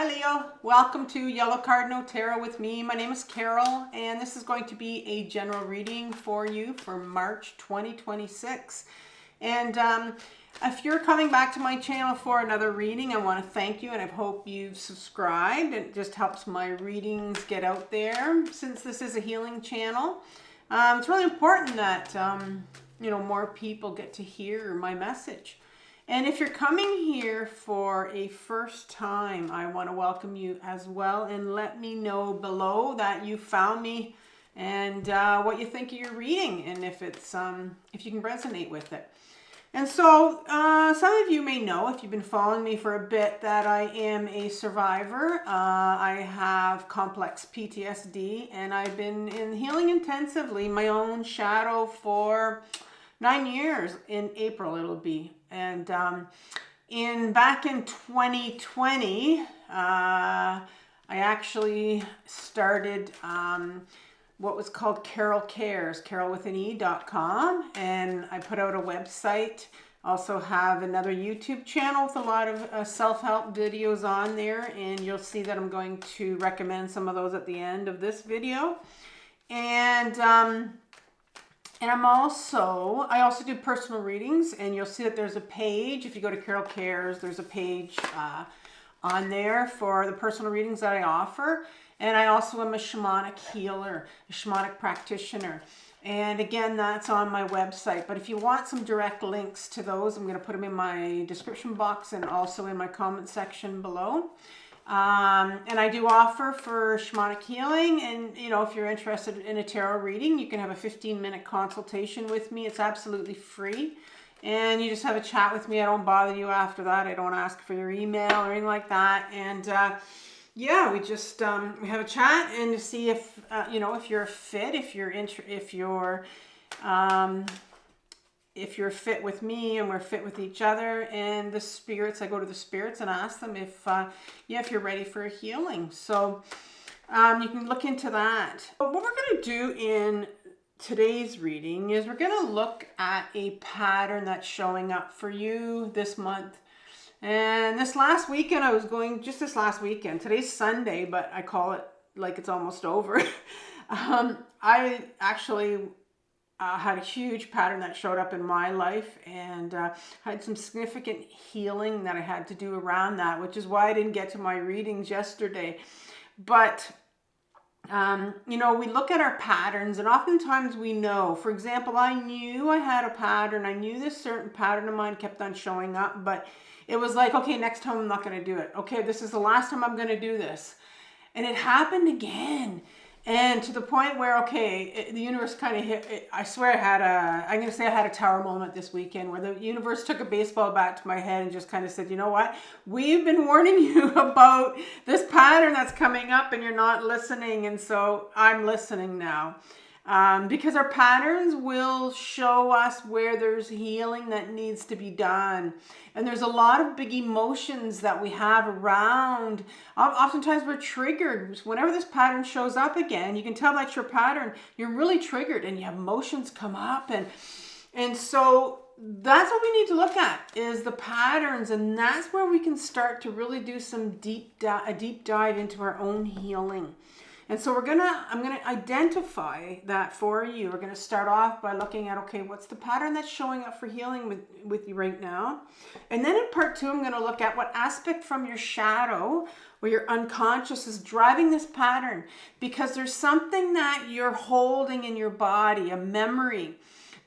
Hi Leo, welcome to Yellow Cardinal Tarot with me. My name is Carole and this is going to be a general reading for you for March 2026. And if you're coming back to my channel for another reading, I want to thank you and I hope you've subscribed. It just helps my readings get out there since this is a healing channel. It's really important that more people get to hear my message. And if you're coming here for a first time, I want to welcome you as well and let me know below that you found me and what you think of your reading and if it's if you can resonate with it. And so some of you may know, if you've been following me for a bit, that I am a survivor. I have complex PTSD and I've been in healing intensively, my own shadow, for 9 years. In April it'll be. And back in 2020, I actually started what was called Carole Cares, carolewithane.com, and I put out a website. Also have another YouTube channel with a lot of self-help videos on there, and you'll see that I'm going to recommend some of those at the end of this video. And I also do personal readings, and you'll see that there's a page. If you go to Carole Cares, there's a page on there for the personal readings that I offer. And I also am a shamanic healer, a shamanic practitioner. And again, that's on my website. But if you want some direct links to those, I'm going to put them in my description box and also in my comment section below. And I do offer for shamanic healing, and if you're interested in a tarot reading, you can have a 15-minute consultation with me. It's absolutely free, and you just have a chat with me. I don't bother you after that. I don't ask for your email or anything like that. And yeah, we just we have a chat and to see if if you're a fit, if you're fit with me and we're fit with each other. And the spirits, I go to the spirits and ask them if you're ready for a healing. So you can look into that. But what we're going to do in today's reading is we're going to look at a pattern that's showing up for you this month. And this last weekend, this last weekend, today's Sunday, but I call it like it's almost over. I actually had a huge pattern that showed up in my life, and had some significant healing that I had to do around that, which is why I didn't get to my readings yesterday. But we look at our patterns, and oftentimes we know. For example, I knew I had a pattern. I knew this certain pattern of mine kept on showing up, but it was like, okay, next time I'm not going to do it. Okay, this is the last time I'm going to do this. And it happened again. And to the point where, okay, the universe kind of hit it. I swear I'm going to say I had a tower moment this weekend where the universe took a baseball bat to my head and just kind of said, you know what? We've been warning you about this pattern that's coming up and you're not listening. And so I'm listening now. Because our patterns will show us where there's healing that needs to be done. And there's a lot of big emotions that we have around. Oftentimes we're triggered. Whenever this pattern shows up again, you can tell that's your pattern. You're really triggered and you have emotions come up. And so that's what we need to look at, is the patterns. And that's where we can start to really do some a deep dive into our own healing. And so I'm going to identify that for you. We're going to start off by looking at, okay, what's the pattern that's showing up for healing with you right now? And then in part 2, I'm going to look at what aspect from your shadow or your unconscious is driving this pattern, because there's something that you're holding in your body, a memory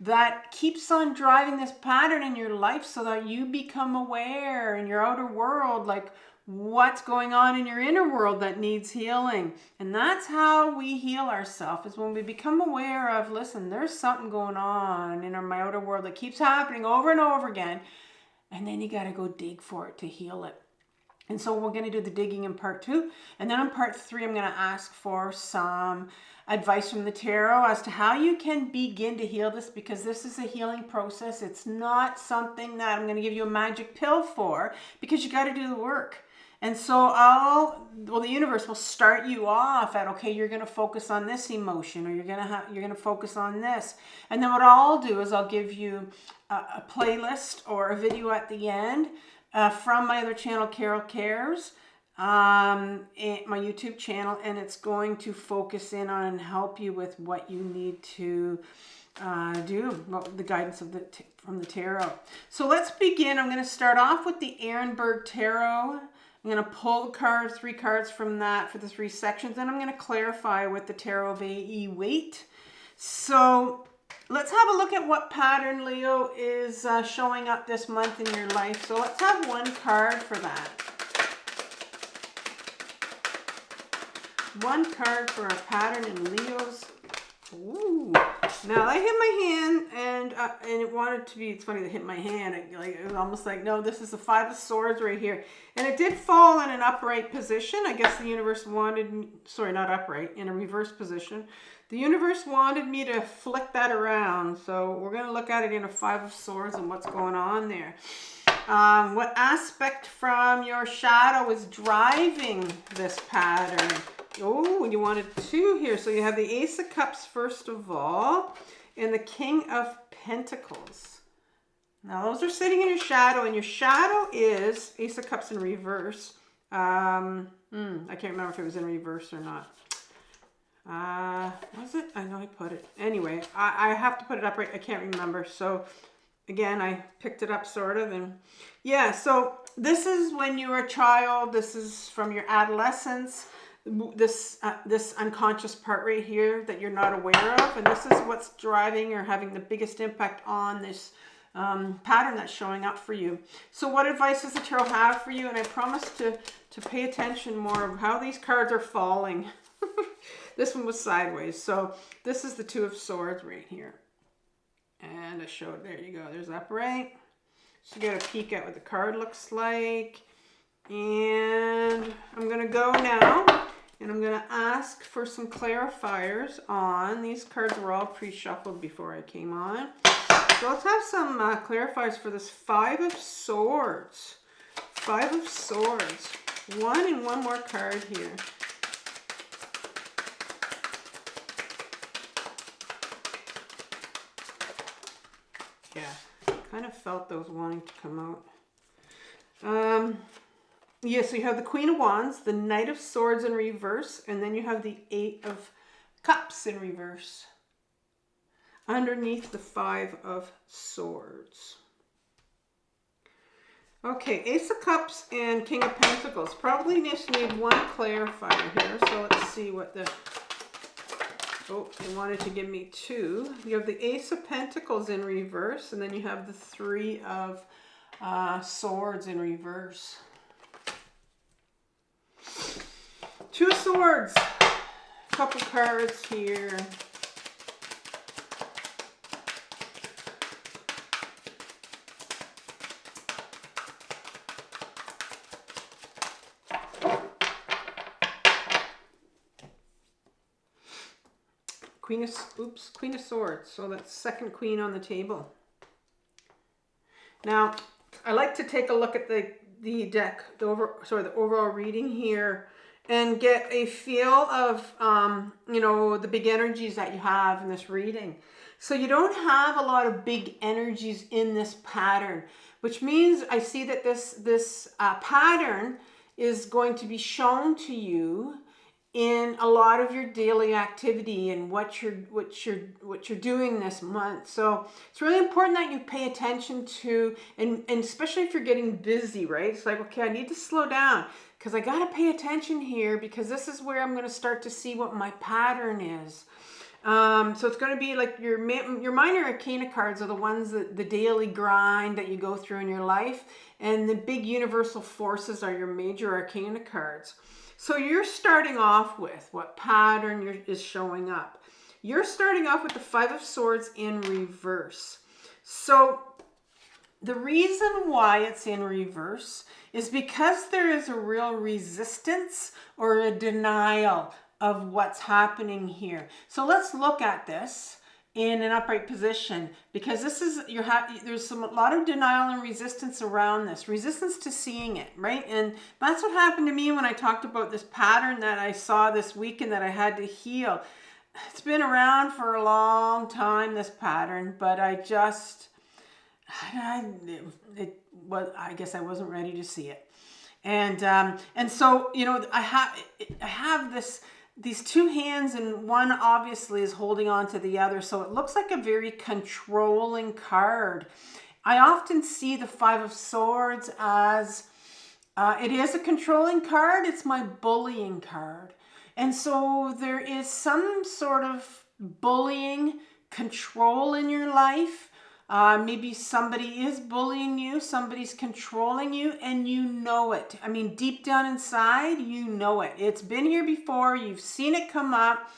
that keeps on driving this pattern in your life, so that you become aware in your outer world, like what's going on in your inner world that needs healing. And that's how we heal ourselves, is when we become aware of, listen, there's something going on in my outer world that keeps happening over and over again. And then you got to go dig for it to heal it. And so we're going to do the digging in part 2. And then in part 3, I'm going to ask for some advice from the tarot as to how you can begin to heal this, because this is a healing process. It's not something that I'm going to give you a magic pill for, because you got to do the work. And so the universe will start you off at, okay, you're going to focus on this emotion, or you're going to focus on this. And then what I'll do is I'll give you a playlist or a video at the end from my other channel, Carole Cares, my YouTube channel, and it's going to focus in on and help you with what you need to do, the guidance of from the tarot. So let's begin. I'm going to start off with the Ehrenberg Tarot. I'm going to pull the cards, 3 cards from that for the 3 sections, and I'm going to clarify with the Tarot of AE Weight. So let's have a look at what pattern, Leo, is showing up this month in your life. So let's have 1 card for that. 1 card for a pattern in Leo's. Ooh. Now I hit my hand and it wanted to be, it's funny that hit my hand. It was almost like, no, this is the 5 of Swords right here. And it did fall in an upright position. I guess the universe wanted me, sorry, not upright, in a reverse position. The universe wanted me to flick that around. So we're going to look at it in a 5 of Swords and what's going on there. What aspect from your shadow is driving this pattern? Oh, you wanted 2 here. So you have the Ace of Cups first of all, and the King of Pentacles. Now those are sitting in your shadow, and your shadow is Ace of Cups in reverse. I can't remember if it was in reverse or not. Was it? I know I put it. Anyway, I have to put it up right. I can't remember. So again, I picked it up sort of, and yeah, so this is when you were a child. This is from your adolescence. This unconscious part right here that you're not aware of, and this is what's driving or having the biggest impact on this pattern that's showing up for you. So what advice does the tarot have for you? And I promise to pay attention more of how these cards are falling. This one was sideways, so this is the 2 of Swords right here, and I showed, there you go, there's upright. So you get a peek at what the card looks like, and I'm gonna go now. And I'm going to ask for some clarifiers on, these cards were all pre-shuffled before I came on. So let's have some clarifiers for this 5 of Swords. 5 of Swords. 1 and 1 more card here. Yeah, kind of felt those wanting to come out. Yeah, so you have the Queen of Wands, the Knight of Swords in reverse, and then you have the 8 of Cups in reverse underneath the 5 of Swords. Okay, Ace of Cups and King of Pentacles. Probably just need 1 clarifier here, so let's see what the... Oh, they wanted to give me 2. You have the Ace of Pentacles in reverse, and then you have the 3 of Swords in reverse. 2 Swords, couple cards here. Queen of Swords. So that's second queen on the table. Now, I like to take a look at the deck, the overall reading here, and get a feel of, you know, the big energies that you have in this reading. So you don't have a lot of big energies in this pattern, which means I see that this pattern is going to be shown to you in a lot of your daily activity and what you're doing this month. So it's really important that you pay attention to, and especially if you're getting busy, right? It's like, okay, I need to slow down because I got to pay attention here, because this is where I'm going to start to see what my pattern is. So it's going to be like your minor arcana cards are the ones that the daily grind that you go through in your life, and the big universal forces are your major arcana cards. So you're starting off with what pattern is showing up. You're starting off with the 5 of Swords in reverse. So the reason why it's in reverse is because there is a real resistance or a denial of what's happening here. So let's look at this in an upright position, because this is there's a lot of denial and resistance around this, resistance to seeing it, right? And that's what happened to me when I talked about this pattern that I saw this weekend that I had to heal. It's been around for a long time, this pattern, but I guess I wasn't ready to see it. And so, you know, I have these two hands, and one obviously is holding on to the other. So it looks like a very controlling card. I often see the Five of Swords as, it is a controlling card. It's my bullying card. And so there is some sort of bullying, control in your life. Maybe somebody is bullying you, somebody's controlling you, and you know it. I mean, deep down inside, you know it. It's been here before. You've seen it come up.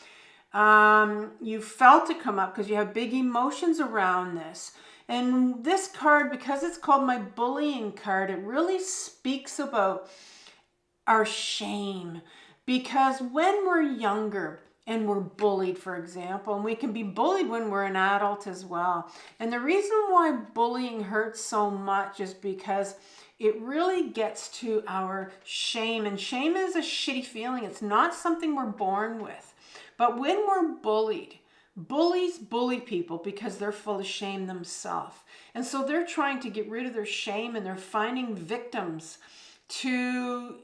You felt it come up because you have big emotions around this. And this card, because it's called my bullying card, it really speaks about our shame. Because when we're younger and we're bullied, for example, and we can be bullied when we're an adult as well. And the reason why bullying hurts so much is because it really gets to our shame. And shame is a shitty feeling. It's not something we're born with. But when we're bullied, bullies bully people because they're full of shame themselves. And so they're trying to get rid of their shame, and they're finding victims to,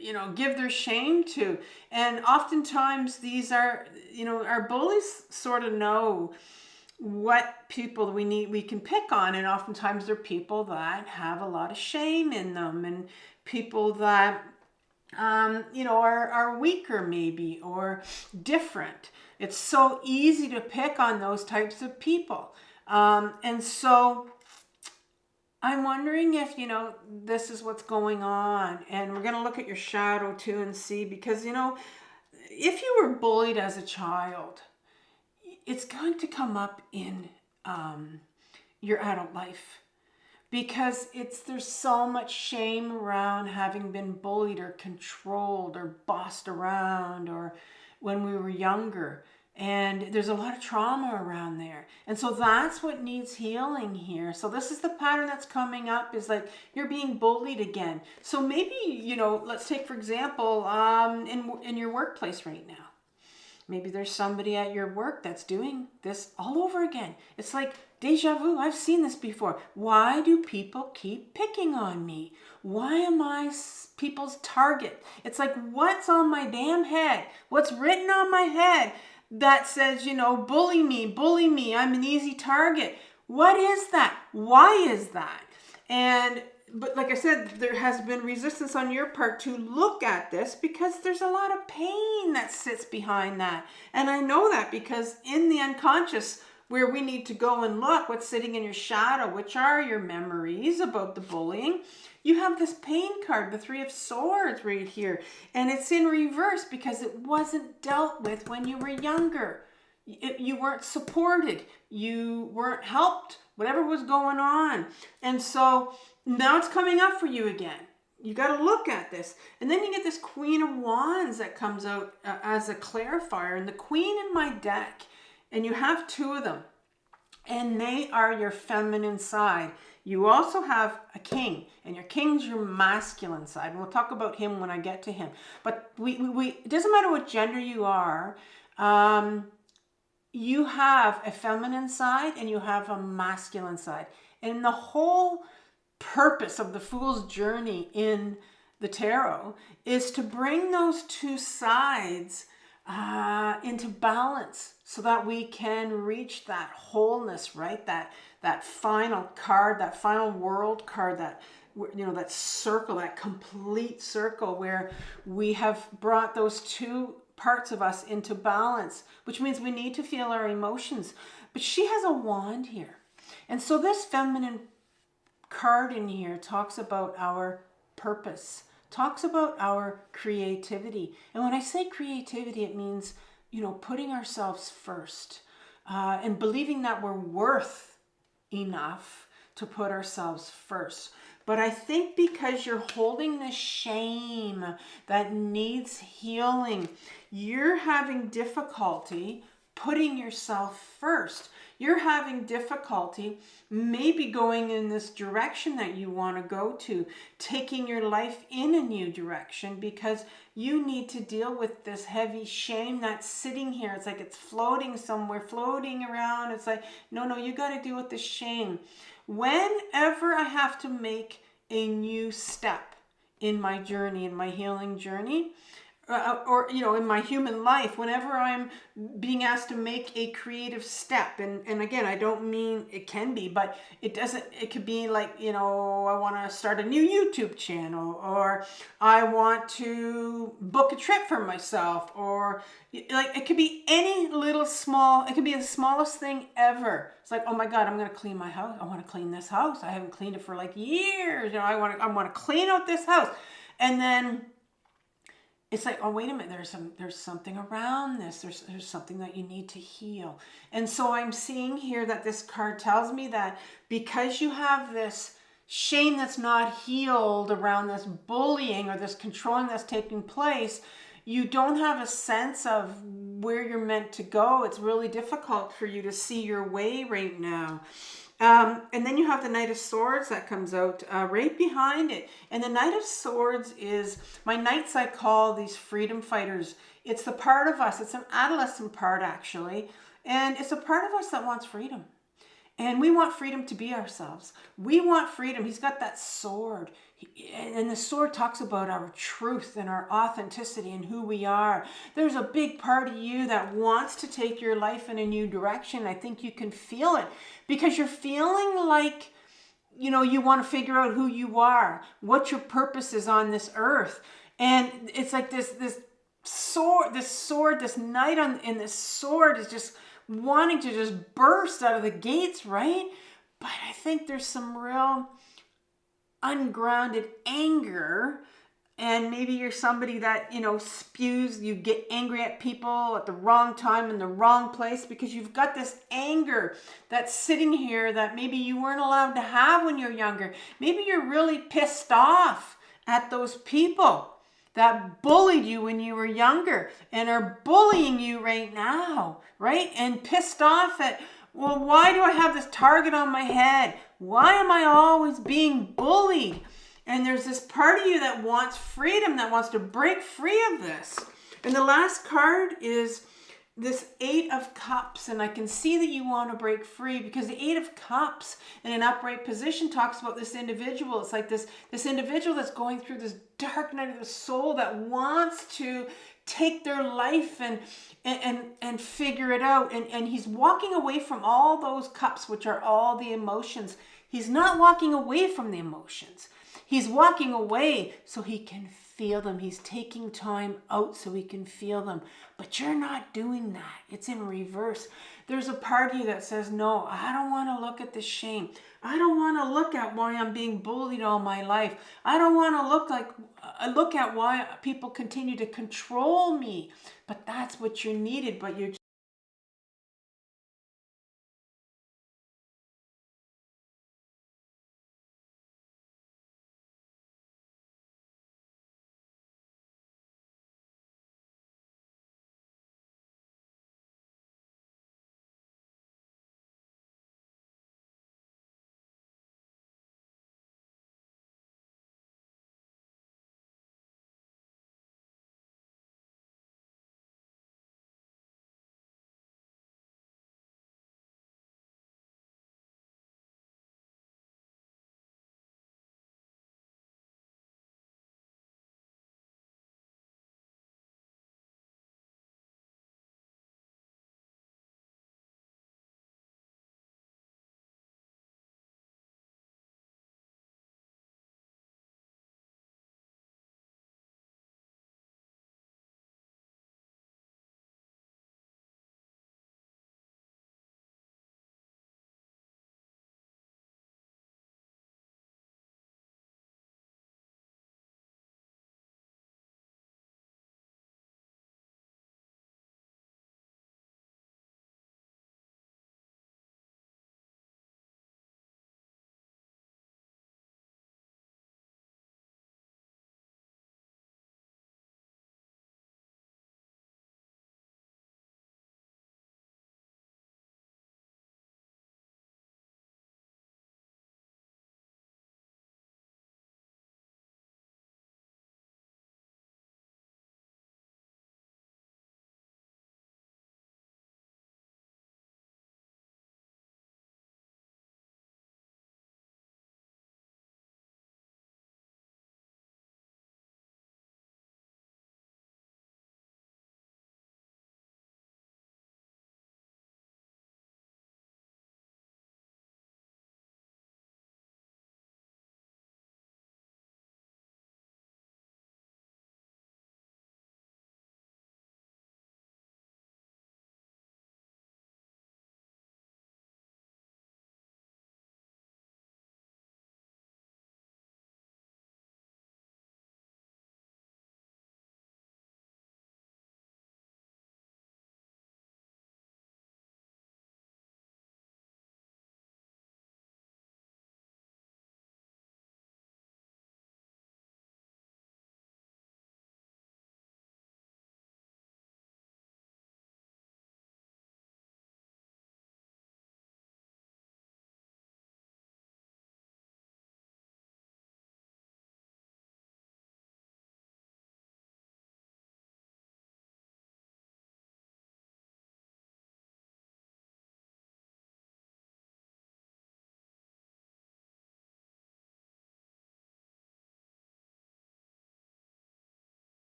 you know, give their shame to. And oftentimes these are, you know, our bullies sort of know what people we can pick on. And oftentimes they're people that have a lot of shame in them, and people that, you know, are weaker maybe, or different. It's so easy to pick on those types of people. And so I'm wondering if, you know, this is what's going on. And we're going to look at your shadow too and see, because, you know, if you were bullied as a child, it's going to come up in your adult life, because there's so much shame around having been bullied or controlled or bossed around, or when we were younger. And there's a lot of trauma around there. And so that's what needs healing here. So this is the pattern that's coming up, is like you're being bullied again. So maybe, you know, let's take, for example, in your workplace right now. Maybe there's somebody at your work that's doing this all over again. It's like deja vu. I've seen this before. Why do people keep picking on me? Why am I people's target? It's like, what's on my damn head? What's written on my head that says, you know, bully me, I'm an easy target? What is that? Why is that? But like I said, there has been resistance on your part to look at this, because there's a lot of pain that sits behind that. And I know that because in the unconscious, where we need to go and look what's sitting in your shadow, which are your memories about the bullying, you have this pain card, the Three of Swords right here. And it's in reverse because it wasn't dealt with when you were younger. You weren't supported. You weren't helped, whatever was going on. And so now it's coming up for you again. You got to look at this. And then you get this Queen of Wands that comes out as a clarifier. And the Queen in my deck, and you have two of them, and they are your feminine side. You also have a king, and your king's your masculine side. And we'll talk about him when I get to him. But it doesn't matter what gender you are. You have a feminine side and you have a masculine side. And the whole purpose of the Fool's Journey in the tarot is to bring those two sides into balance, so that we can reach that wholeness, right? That final card, that final world card, that, you know, that circle, that complete circle where we have brought those two parts of us into balance, which means we need to feel our emotions. But she has a wand here. And so this feminine card in here talks about our purpose, talks about our creativity. And when I say creativity, it means, you know, putting ourselves first, and believing that we're worth enough to put ourselves first. But I think because you're holding this shame that needs healing, you're having difficulty putting yourself first. You're having difficulty maybe going in this direction that you want to go to, taking your life in a new direction, because you need to deal with this heavy shame that's sitting here. It's like it's floating somewhere, floating around. It's like, no, you got to deal with the shame. Whenever I have to make a new step in my journey, in my healing journey, or you know, in my human life, whenever I'm being asked to make a creative step, and again, I don't mean it can be, but it doesn't, it could be like, you know, I want to start a new YouTube channel, or I want to book a trip for myself, or like it could be any little small, it could be the smallest thing ever. It's like, oh my God, I'm going to clean my house. I want to clean this house. I haven't cleaned it for like years. You know, I want to clean out this house. And then it's like, oh, wait a minute, there's something around this. There's something that you need to heal. And so I'm seeing here that this card tells me that because you have this shame that's not healed around this bullying or this controlling that's taking place, you don't have a sense of where you're meant to go. It's really difficult for you to see your way right now. And then you have the Knight of Swords that comes out right behind it. And the Knight of Swords is, my knights I call these freedom fighters. It's the part of us, it's an adolescent part actually. And it's a part of us that wants freedom. And we want freedom to be ourselves. We want freedom. He's got that sword. And the sword talks about our truth and our authenticity and who we are. There's a big part of you that wants to take your life in a new direction. I think you can feel it because you're feeling like, you know, you want to figure out who you are, what your purpose is on this earth. And it's like this sword, this knight in this sword is just wanting to just burst out of the gates, right? But I think there's some real ungrounded anger, and maybe you're somebody that, you know, spews, you get angry at people at the wrong time in the wrong place because you've got this anger that's sitting here that maybe you weren't allowed to have when you're younger. Maybe you're really pissed off at those people that bullied you when you were younger and are bullying you right now, right? And pissed off at, well, why do I have this target on my head? Why am I always being bullied? And there's this part of you that wants freedom, that wants to break free of this. And the last card is this Eight of Cups, and I can see that you want to break free because the Eight of Cups in an upright position talks about this individual. It's like this individual that's going through this dark night of the soul that wants to take their life and figure it out. And he's walking away from all those cups, which are all the emotions. He's not walking away from the emotions. He's walking away so he can feel them. He's taking time out so he can feel them. But you're not doing that. It's in reverse. There's a part of you that says, no, I don't want to look at the shame. I don't want to look at why I'm being bullied all my life. I don't want to look at why people continue to control me. But that's what you're needed. But you're